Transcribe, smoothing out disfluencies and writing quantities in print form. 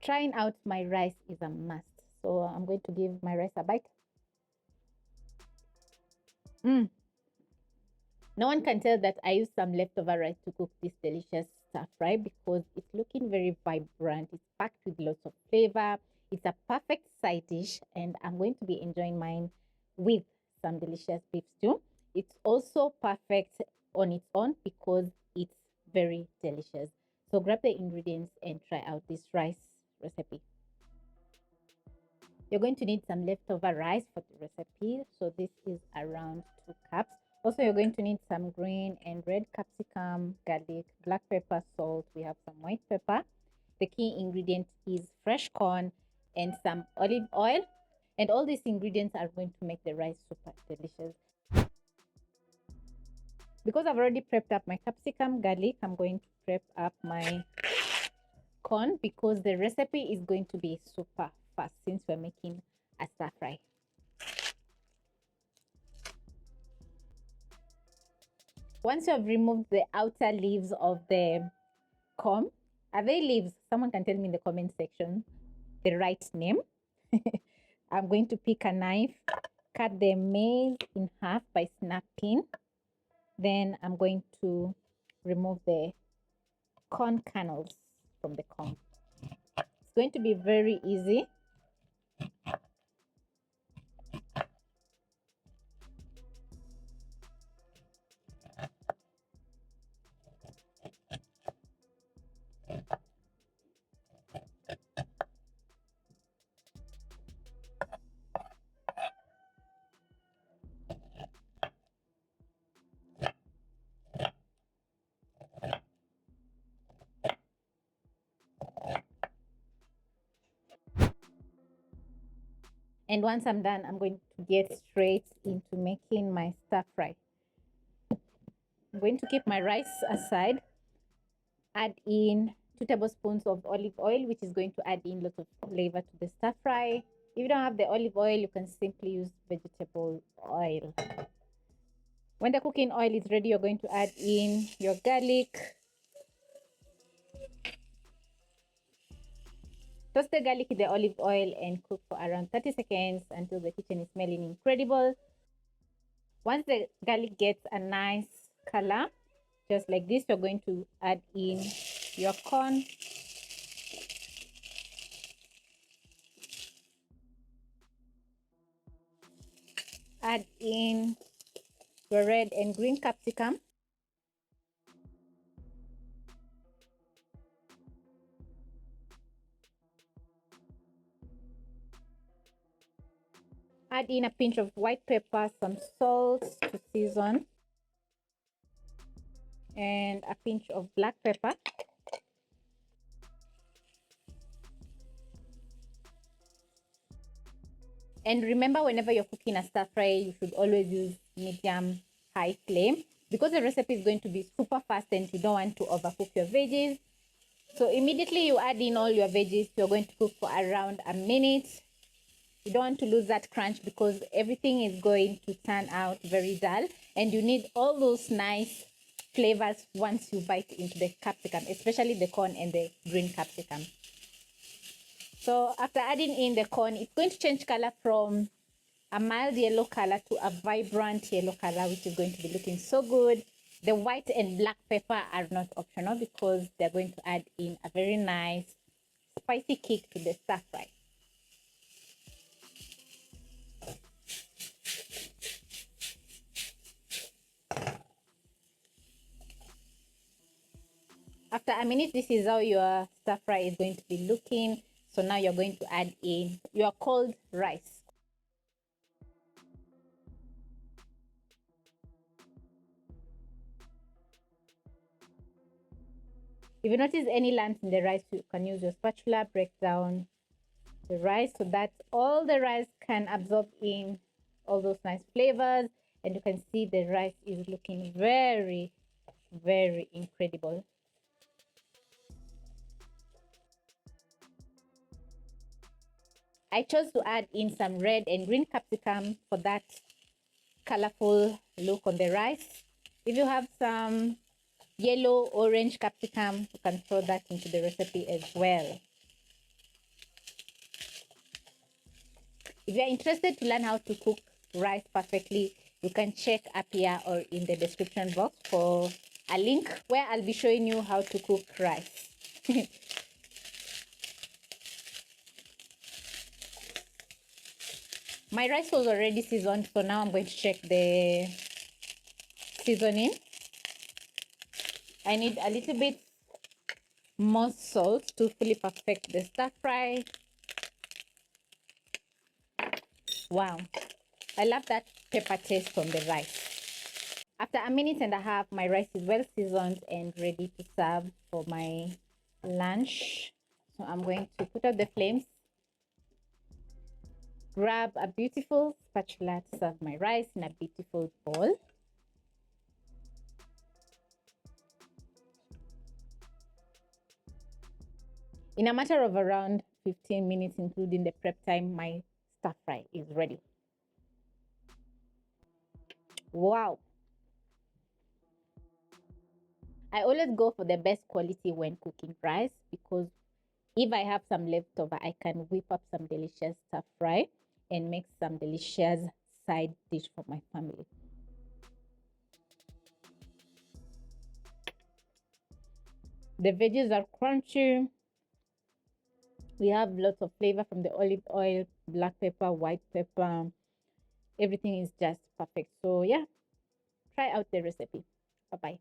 trying out my rice is a must. So I'm going to give my rice a bite. No one can tell that I used some leftover rice to cook this delicious stir fry because it's looking very vibrant. It's packed with lots of flavor. It's a perfect side dish, and I'm going to be enjoying mine with some delicious beef stew. It's also perfect on its own because it's very delicious. So grab the ingredients and try out this rice recipe. You're going to need some leftover rice for the recipe. So this is around 2 cups. Also, you're going to need some green and red capsicum, garlic, black pepper, salt. We have some white pepper. The key ingredient is fresh corn and some olive oil. And all these ingredients are going to make the rice super delicious. Because I've already prepped up my capsicum, garlic, I'm going to prep up my corn because the recipe is going to be super fast since we're making a stir fry. Once you have removed the outer leaves of the corn, are they leaves? Someone can tell me in the comment section the right name. I'm going to pick a knife, cut the maize in half by snapping. Then I'm going to remove the corn kernels from the corn. It's going to be very easy. And once I'm done, I'm going to get straight into making my stir fry. I'm going to keep my rice aside, add in 2 tablespoons of olive oil, which is going to add in lots of flavor to the stir fry. If you don't have the olive oil, you can simply use vegetable oil. When the cooking oil is ready, you're going to add in your garlic. Toast the garlic in the olive oil and cook for around 30 seconds until the kitchen is smelling incredible. Once the garlic gets a nice color, just like this, you're going to add in your corn. Add in your red and green capsicum. Add in a pinch of white pepper, some salt to season, and a pinch of black pepper. And remember, whenever you're cooking a stir fry, you should always use medium high flame because the recipe is going to be super fast and you don't want to overcook your veggies. So immediately you add in all your veggies, you're going to cook for around a minute. You don't want to lose that crunch because everything is going to turn out very dull, and you need all those nice flavors once you bite into the capsicum, especially the corn and the green capsicum. So after adding in the corn, it's going to change color from a mild yellow color to a vibrant yellow color, which is going to be looking so good. The white and black pepper are not optional because they're going to add in a very nice spicy kick to the stir fry. After a minute, this is how your stir fry is going to be looking. So now you're going to add in your cold rice. If you notice any lumps in the rice, you can use your spatula, break down the rice so that all the rice can absorb in all those nice flavors. And you can see the rice is looking very, very incredible. I chose to add in some red and green capsicum for that colorful look on the rice. If you have some yellow, orange capsicum, you can throw that into the recipe as well. If you're interested to learn how to cook rice perfectly, you can check up here or in the description box for a link where I'll be showing you how to cook rice. My rice was already seasoned, so now I'm going to check the seasoning. I need a little bit more salt to fully perfect the stir fry. Wow, I love that pepper taste from the rice. After a minute and a half, my rice is well seasoned and ready to serve for my lunch. So I'm going to put out the flames, grab a beautiful spatula to serve my rice in a beautiful bowl. In a matter of around 15 minutes, including the prep time, my stir fry is ready. Wow. I always go for the best quality when cooking rice, because if I have some leftover, I can whip up some delicious stir fry and make some delicious side dish for my family. The veggies are crunchy. We have lots of flavor from the olive oil, black pepper, white pepper. Everything is just perfect. So yeah, try out the recipe. Bye-bye.